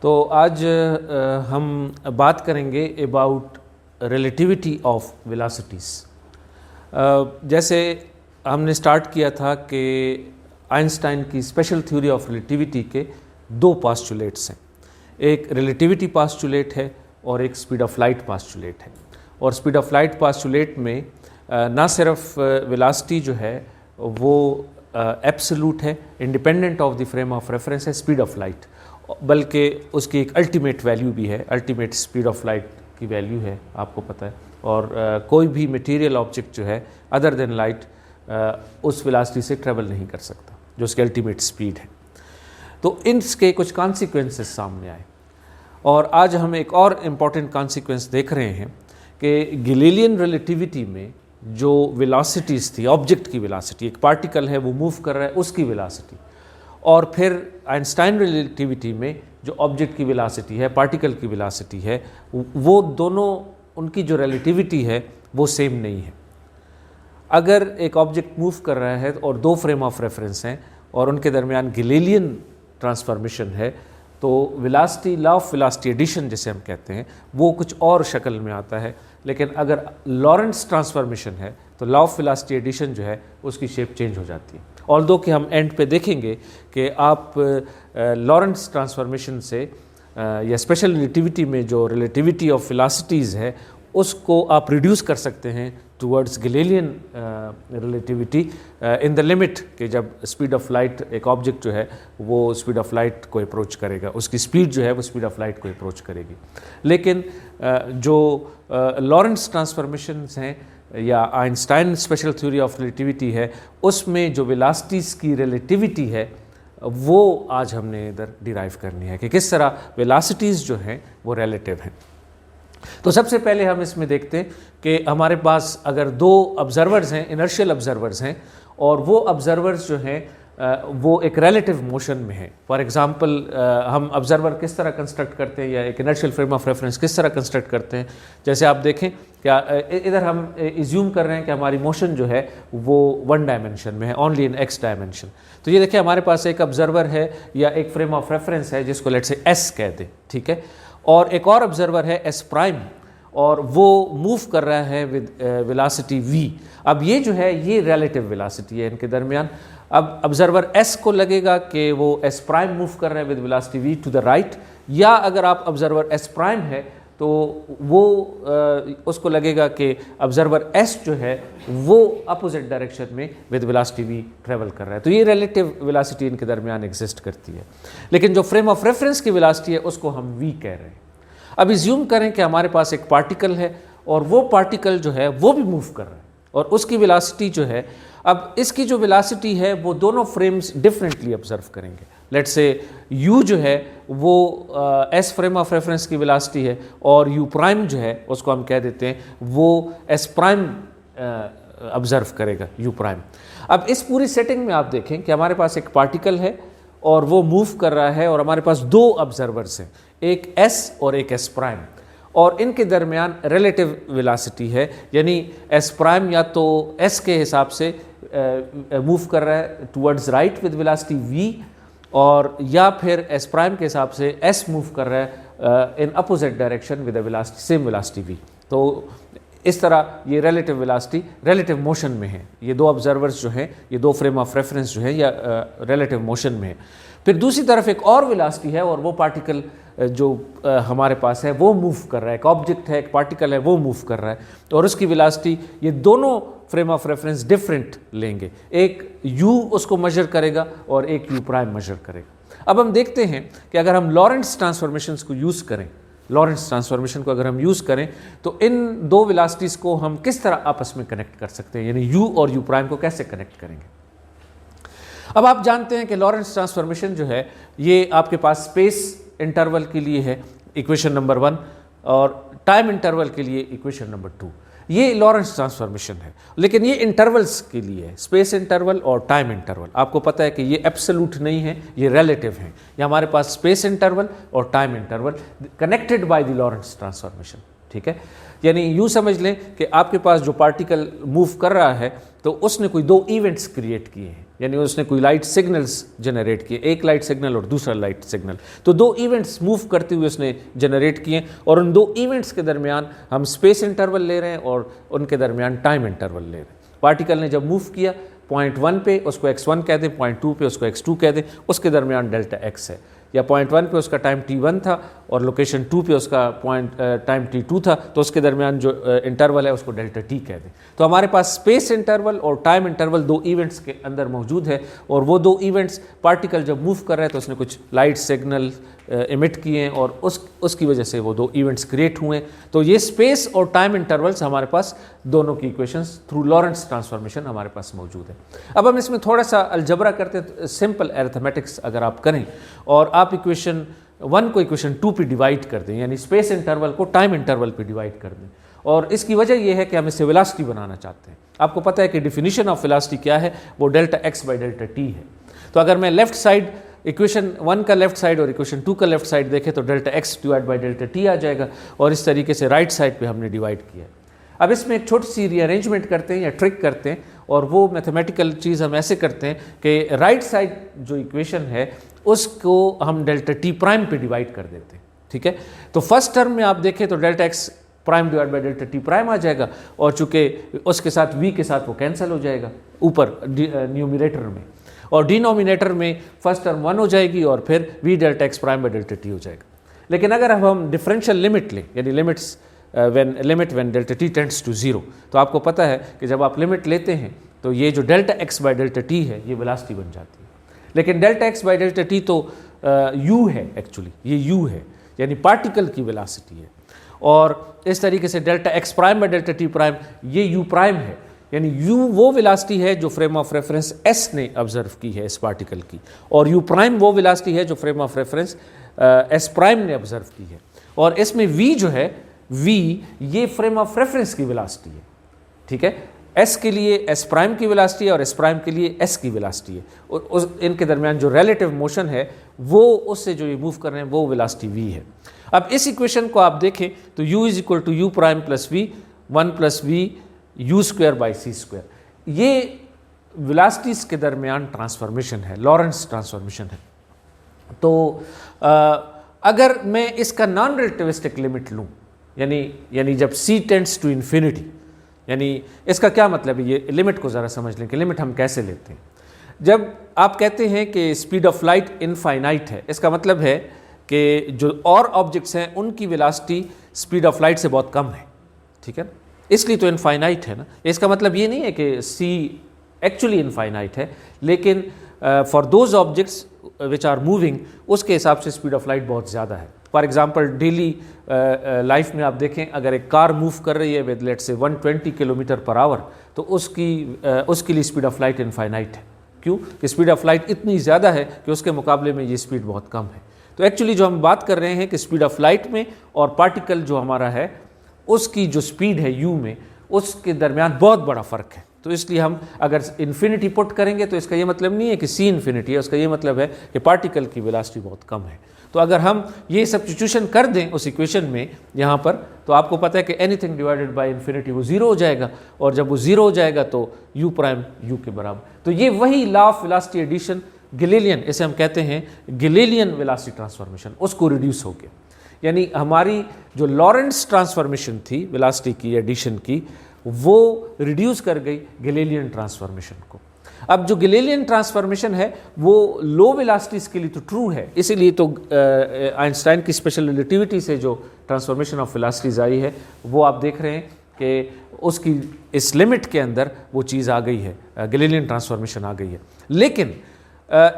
तो आज हम बात करेंगे अबाउट रिलेटिविटी ऑफ वेलोसिटीज़। जैसे हमने स्टार्ट किया था कि आइंस्टाइन की स्पेशल थ्योरी ऑफ रिलेटिविटी के दो पास्टुलेट्स हैं, एक रिलेटिविटी पास्टुलेट है और एक स्पीड ऑफ लाइट पास्टुलेट है। और स्पीड ऑफ लाइट पास्टुलेट में ना सिर्फ वेलोसिटी जो है वो एब्सोल्यूट है, independent of the frame of reference है स्पीड ऑफ लाइट, बल्कि उसकी एक अल्टीमेट वैल्यू भी है, अल्टीमेट स्पीड ऑफ लाइट की वैल्यू है, आपको पता है। और कोई भी मटेरियल ऑब्जेक्ट जो है अदर देन लाइट उस वेलोसिटी से ट्रेवल नहीं कर सकता जो उसकी अल्टीमेट स्पीड है। तो इनके कुछ कॉन्सिक्वेंसेस सामने आए और आज हम एक और इम्पॉर्टेंट कॉन्सिक्वेंस देख रहे हैं कि गैलीलियन रिलेटिविटी में जो वेलोसिटीज़ थी, ऑब्जेक्ट की वेलोसिटी, एक पार्टिकल है वो मूव कर रहा है उसकी वेलोसिटी, और फिर आइंस्टाइन रिलेटिविटी में जो ऑब्जेक्ट की वेलोसिटी है, पार्टिकल की वेलोसिटी है, वो दोनों उनकी जो रिलेटिविटी है वो सेम नहीं है। अगर एक ऑब्जेक्ट मूव कर रहा है और दो फ्रेम ऑफ रेफरेंस हैं और उनके दरमियान गैलीलियन ट्रांसफॉर्मेशन है, तो velocity, law of velocity addition जिसे हम कहते हैं, वो कुछ और शक्ल में आता है। लेकिन अगर लॉरेंट्ज़ ट्रांसफॉर्मेशन है तो लॉ ऑफ वेलोसिटी एडिशन जो है उसकी शेप चेंज हो जाती है। ऑल्दो कि हम एंड पे देखेंगे कि आप लॉरेंट्ज़ ट्रांसफॉर्मेशन से या स्पेशल रिलेटिविटी में जो रिलेटिविटी ऑफ वेलोसिटीज़ है उसको आप रिड्यूस कर सकते हैं towards Galilean relativity in the limit कि जब स्पीड ऑफ लाइट, एक ऑब्जेक्ट जो है वो स्पीड ऑफ लाइट को अप्रोच करेगा, उसकी स्पीड जो है वो स्पीड ऑफ लाइट को अप्रोच करेगी। लेकिन जो लॉरेंट्ज़ ट्रांसफॉर्मेशंस हैं या Einstein special theory of relativity है, उसमें जो वेलोसिटीज़ की रिलेटिविटी है वो आज हमने इधर डिराइव करनी है कि किस तरह वेलोसिटीज़ जो हैं वो रिलेटिव हैं। तो सबसे पहले हम इसमें देखते हैं कि हमारे पास अगर दो ऑब्जर्वर्स हैं, इनर्शियल ऑब्जर्वर्स हैं, और वो ऑब्जर्वर्स जो हैं वो एक रिलेटिव मोशन में है। फॉर एग्जांपल हम ऑब्जर्वर किस तरह कंस्ट्रक्ट करते हैं या एक इनर्शियल फ्रेम ऑफ रेफरेंस किस तरह कंस्ट्रक्ट करते हैं। जैसे आप देखें, क्या इधर हम इज्यूम कर रहे हैं कि हमारी मोशन जो है वो वन डायमेंशन में है, ओनली इन एक्स डायमेंशन। तो ये देखिए हमारे पास एक ऑब्जर्वर है या एक फ्रेम ऑफ रेफरेंस है जिसको लेट्स से एस कह दें, ठीक है, और एक और ऑब्जर्वर है एस प्राइम और वो मूव कर रहा है विद वेलोसिटी v। अब ये जो है ये रिलेटिव वेलोसिटी है इनके दरमियान। अब ऑब्जर्वर s को लगेगा कि वो s प्राइम मूव कर रहे हैं with velocity v to the right, या अगर आप ऑब्जर्वर s प्राइम है तो वो उसको लगेगा कि ऑब्जर्वर s जो है वो अपोजिट डायरेक्शन में विद वेलोसिटी v ट्रेवल कर रहा है। तो ये रिलेटिव वेलोसिटी इनके दरमियान एग्जिस्ट करती है। लेकिन जो फ्रेम ऑफ रेफरेंस की वेलोसिटी है उसको हम v कह रहे हैं। अब इज्यूम करें कि हमारे पास एक पार्टिकल है और वो पार्टिकल जो है वो भी मूव कर रहा है और उसकी वेलोसिटी जो है, अब इसकी जो वेलोसिटी है वो दोनों फ्रेम्स डिफरेंटली ऑब्जर्व करेंगे। लेट्स से u जो है वो s फ्रेम ऑफ रेफरेंस की वेलोसिटी है और u प्राइम जो है उसको हम कह देते हैं वो s प्राइम ऑब्जर्व करेगा, u प्राइम। अब इस पूरी सेटिंग में आप देखें कि हमारे पास एक पार्टिकल है और वो मूव कर रहा है और हमारे पास दो ऑब्जर्वर्स हैं, एक s और एक s प्राइम, और इनके दरमियान रिलेटिव वेलोसिटी है, यानी s प्राइम या तो s के हिसाब से मूव कर रहा है towards right with velocity v, और या फिर s प्राइम के हिसाब से s मूव कर रहा है in opposite direction with velocity, same velocity v। तो इस तरह ये रिलेटिव वेलोसिटी रिलेटिव मोशन में है। ये दो ऑब्जर्वर्स जो हैं, ये दो फ्रेम ऑफ रेफरेंस जो हैं या रिलेटिव मोशन में है। फिर दूसरी तरफ एक और वेलोसिटी है और वो पार्टिकल जो हमारे पास है वो मूव कर रहा है, एक ऑब्जेक्ट है, एक पार्टिकल है, वो मूव कर रहा है और उसकी वेलोसिटी, ये दोनों फ्रेम ऑफ रेफरेंस डिफरेंट लेंगे, एक u उसको मेजर करेगा और एक u प्राइम मेजर करेगा। अब हम देखते हैं कि अगर हम लॉरेंट्ज़ ट्रांसफॉर्मेशंस को यूज़ करें, लॉरेंट्ज़ ट्रांसफॉर्मेशन को अगर हम यूज़ करें तो इन दो वेलोसिटीज़ को हम किस तरह आपस में कनेक्ट कर सकते हैं, यानी u और u प्राइम को कैसे कनेक्ट करेंगे। अब आप जानते हैं कि लॉरेंट्ज़ ट्रांसफॉर्मेशन जो है ये आपके पास स्पेस इंटरवल के लिए है इक्वेशन नंबर 1 और टाइम इंटरवल के लिए इक्वेशन नंबर 2। ये लॉरेंट्ज़ ट्रांसफॉर्मेशन है, लेकिन ये इंटरवल्स के लिए है, स्पेस इंटरवल और टाइम इंटरवल। आपको पता है कि ये एब्सोल्यूट नहीं है, ये रिलेटिव हैं। ये हमारे पास स्पेस इंटरवल और time interval connected by the Lorentz transformation, ठीक है। यानी यूँ समझ लें कि आपके पास जो पार्टिकल मूव कर रहा है तो उसने कोई दो इवेंट्स क्रिएट किए हैं, यानी उसने कोई लाइट सिग्नल्स जनरेट किए, एक लाइट सिग्नल और दूसरा लाइट सिग्नल, तो दो इवेंट्स मूव करते हुए उसने जनरेट किए और उन दो इवेंट्स के दरमियान हम स्पेस इंटरवल ले रहे हैं और उनके दरमियान टाइम इंटरवल ले रहे हैं। पार्टिकल ने जब मूव किया पॉइंट 1 पे उसको x1 कह दें, पॉइंट 2 पे उसको x2 कह दें, उसके दरमियान डेल्टा x है, या पॉइंट 1 पे उसका टाइम t1 था और लोकेशन 2 पे उसका टाइम t2 था, तो उसके दरमियान जो इंटरवल है उसको डेल्टा t कह दें। तो हमारे पास स्पेस इंटरवल और टाइम इंटरवल दो इवेंट्स के अंदर मौजूद है और वो दो इवेंट्स पार्टिकल जब मूव कर रहा है तो उसने कुछ लाइट सिग्नल इमिट किए हैं और उसकी वजह से वो दो इवेंट्स क्रिएट हुए। तो ये स्पेस और टाइम इंटरवल्स हमारे पास दोनों की इक्वेशंस थ्रू लॉरेंट्ज ट्रांसफॉर्मेशन हमारे पास मौजूद है। अब हम इसमें थोड़ा सा अलजबरा करते हैं, सिंपल अरिथमेटिक्स अगर आप करें और आप इक्वेशन 1 को इक्वेशन 2 पे डिवाइड कर दें, यानी स्पेस इंटरवल को टाइम इंटरवल पे डिवाइड कर दें, और इसकी वजह यह है कि हम इसे वेलोसिटी बनाना चाहते हैं। आपको पता है कि डिफिनीशन ऑफ वेलोसिटी क्या है, वो delta x by delta t है। तो अगर मैं लेफ्ट साइड इक्वेशन 1 का लेफ्ट साइड और इक्वेशन 2 का लेफ्ट साइड देखें तो delta x divide by delta t आ जाएगा, और इस तरीके से राइट साइड पे हमने डिवाइड किया। अब इसमें एक छोटी सी रीअरेंजमेंट करते हैं या ट्रिक करते हैं, और वो मैथमेटिकल चीज़ हम ऐसे करते हैं कि राइट साइड जो इक्वेशन है उसको हम डेल्टा t प्राइम पे डिवाइड कर देते हैं, ठीक है। तो फर्स्ट टर्म में आप देखें तो delta x prime divide by delta t prime आ जाएगा, और चूंकि उसके साथ v के साथ वो कैंसिल हो जाएगा ऊपर न्यूमरेटर में, और डिनोमिनेटर में फर्स्ट टर्म 1 हो जाएगी और फिर v delta x prime by delta t हो जाएगा। लेकिन अगर अब हम डिफरेंशियल लिमिट लें, यानी limits when delta t tends to 0, तो आपको पता है कि जब आप लिमिट लेते हैं तो ये जो delta x by delta t है ये वेलोसिटी बन जाती है। लेकिन delta x by delta t तो u है, एक्चुअली ये u है, यानी पार्टिकल की वेलोसिटी है, और इस तरीके से delta x prime by delta t prime ये u प्राइम है, यानी u वो वेलोसिटी है जो फ्रेम ऑफ रेफरेंस s ने ऑब्जर्व की है इस पार्टिकल की, और u प्राइम वो वेलोसिटी है जो frame of reference s prime ने ऑब्जर्व की है। और इसमें v जो है v ये फ्रेम ऑफ रेफरेंस की वेलोसिटी है, ठीक है। s के लिए s प्राइम की वेलोसिटी है और s प्राइम के लिए s की वेलोसिटी है, और इनके दरमियान जो रिलेटिव मोशन है वो उससे जो ये मूव कर रहे हैं वो वेलोसिटी v है। अब इस इक्वेशन को आप देखें तो u is equal to u prime plus v 1 plus v u square by c square, ये वेलोसिटीज के दरमियान ट्रांसफॉर्मेशन है, लॉरेंट्ज ट्रांसफॉर्मेशन है। तो अगर मैं इसका नॉन रिलेटिविस्टिक लिमिट लूँ, यानी जब c टेंड्स टू इन्फिनिटी, यानी इसका क्या मतलब है, ये लिमिट को ज़रा समझ लें कि लिमिट हम कैसे लेते हैं। जब आप कहते हैं कि स्पीड ऑफ लाइट इनफाइनाइट है, इसका मतलब है कि जो और ऑब्जेक्ट्स हैं उनकी वेलोसिटी स्पीड ऑफ लाइट से बहुत कम है, ठीक है ना, इसलिए तो इनफाइनाइट है ना। इसका मतलब ये नहीं है कि c एक्चुअली इनफाइनाइट है, लेकिन for those objects which are moving उसके हिसाब से स्पीड ऑफ लाइट बहुत ज़्यादा है। फॉर एग्जांपल डेली लाइफ में आप देखें, अगर एक कार मूव कर रही है विद लेट से 120 किलोमीटर पर आवर, तो उसके लिए स्पीड ऑफ लाइट इनफाइनाइट है। क्यों? कि स्पीड ऑफ लाइट इतनी ज़्यादा है कि उसके मुकाबले में ये स्पीड बहुत कम है। तो एक्चुअली जो हम बात कर रहे हैं कि स्पीड ऑफ लाइट में और पार्टिकल जो हमारा है उसकी जो स्पीड है u में, उसके दरमियान बहुत बड़ा फ़र्क है। तो इसलिए हम अगर इन्फिनिटी पुट करेंगे तो इसका ये मतलब नहीं है कि c इन्फिनिटी है, उसका ये मतलब है कि पार्टिकल की वेलोसिटी बहुत कम है। तो अगर हम ये सब्स्टिट्यूशन कर दें उस इक्वेशन में यहाँ पर, तो आपको पता है कि एनीथिंग डिवाइडेड बाय इन्फिनिटी वो 0 हो जाएगा, और जब वो 0 हो जाएगा तो u प्राइम u के बराबर। तो ये वही law of velocity addition Galilean, इसे हम कहते हैं गैलीलियन वेलोसिटी ट्रांसफॉर्मेशन, उसको रिड्यूस हो गया। यानी हमारी जो लॉरेंट्ज ट्रांसफॉर्मेशन थी वेलोसिटी की एडिशन की, वो रिड्यूस कर गई गैलीलियन ट्रांसफॉर्मेशन को। अब जो गैलीलियन ट्रांसफॉर्मेशन है वो लो वेलोसिटीज़ के लिए तो ट्रू है, इसीलिए तो आइंस्टाइन की स्पेशल रिलेटिविटी से जो ट्रांसफॉर्मेशन ऑफ वेलोसिटीज़ आई है वो आप देख रहे हैं कि उसकी इस लिमिट के अंदर वो चीज़ आ गई है, गैलीलियन ट्रांसफॉर्मेशन आ गई है। लेकिन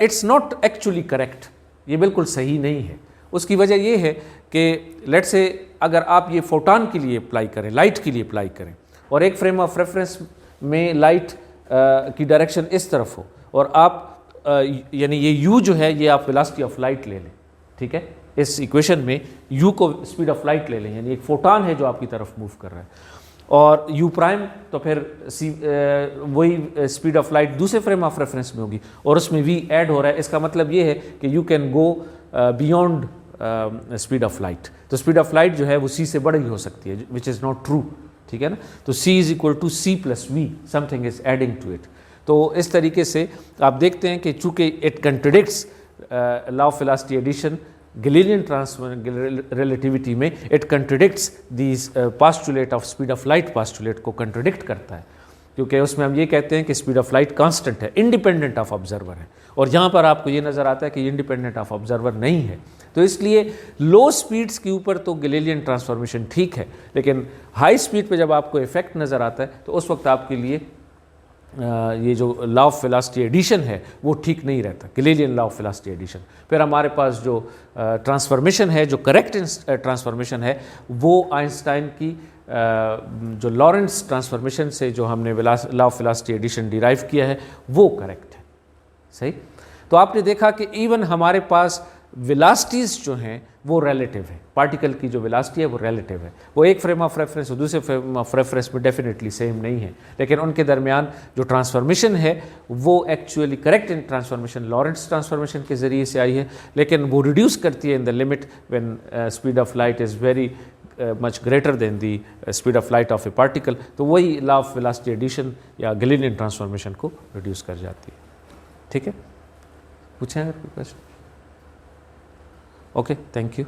इट्स नॉट एक्चुअली करेक्ट, ये बिल्कुल सही नहीं है। उसकी वजह ये है कि लेट से अगर आप ये फोटॉन के लिए अप्लाई करें, लाइट के लिए अप्लाई करें, और एक फ्रेम ऑफ रेफरेंस में लाइट की डायरेक्शन इस तरफ हो, और आप यानी ये u जो है ये आप वेलोसिटी ऑफ लाइट ले लें, ठीक है, इस इक्वेशन में u को स्पीड ऑफ लाइट ले लें, यानी एक फोटॉन है जो आपकी तरफ मूव कर रहा है, और u प्राइम तो फिर वही स्पीड ऑफ लाइट दूसरे फ्रेम ऑफ रेफरेंस में होगी और उसमें v ऐड हो रहा है। इसका मतलब ये है कि you can go beyond speed of light. तो स्पीड ऑफ लाइट जो है वो c से बड़ी हो सकती है, विच इज़ नॉट ट्रू, ठीक है ना। तो c is equal to C plus V, something is adding to it. तो इस तरीके से आप देखते हैं कि चूंकि it contradicts law of velocity addition, Galilean relativity में it contradicts this postulate of speed of light postulate को कंट्रडिक्ट करता है, क्योंकि उसमें हम ये कहते हैं कि स्पीड ऑफ लाइट कांस्टेंट है, इंडिपेंडेंट ऑफ ऑब्जर्वर है, और यहाँ पर आपको ये नज़र आता है कि इंडिपेंडेंट ऑफ ऑब्जर्वर नहीं है। तो इसलिए लो स्पीड्स के ऊपर तो गैलीलियन ट्रांसफॉर्मेशन ठीक है, लेकिन हाई स्पीड पे जब आपको इफेक्ट नज़र आता है तो उस वक्त आपके लिए ये जो लॉ ऑफ वेलोसिटी एडिशन है वो ठीक नहीं रहता, Galilean law of velocity addition. फिर हमारे पास जो ट्रांसफॉर्मेशन है, जो करेक्ट ट्रांसफॉर्मेशन है, वो आइंस्टाइन की जो लॉरेंस ट्रांसफॉर्मेशन से जो हमने law of velocity addition derive किया है वो करेक्ट है। सही। तो आपने देखा कि इवन हमारे पास वेलोसिटीज़ जो हैं वो रिलेटिव है, पार्टिकल की जो वेलोसिटी है वो रिलेटिव है, वो एक फ्रेम ऑफ रेफरेंस और दूसरे फ्रेम ऑफ रेफरेंस में डेफिनेटली सेम नहीं है, लेकिन उनके दरमियान जो ट्रांसफॉर्मेशन है वो actually correct transformation Lorentz transformation के ज़रिए से आई है, लेकिन वो रिड्यूस करती है in the limit when speed of light is very much greater than the speed of light of A particle. तो वही लॉ ऑफ वेलोसिटी एडिशन या गैलीलियन ट्रांसफॉर्मेशन को रिड्यूस कर जाती है। ठीक है, पूछें अगर कोई क्वेश्चन। Okay, thank you.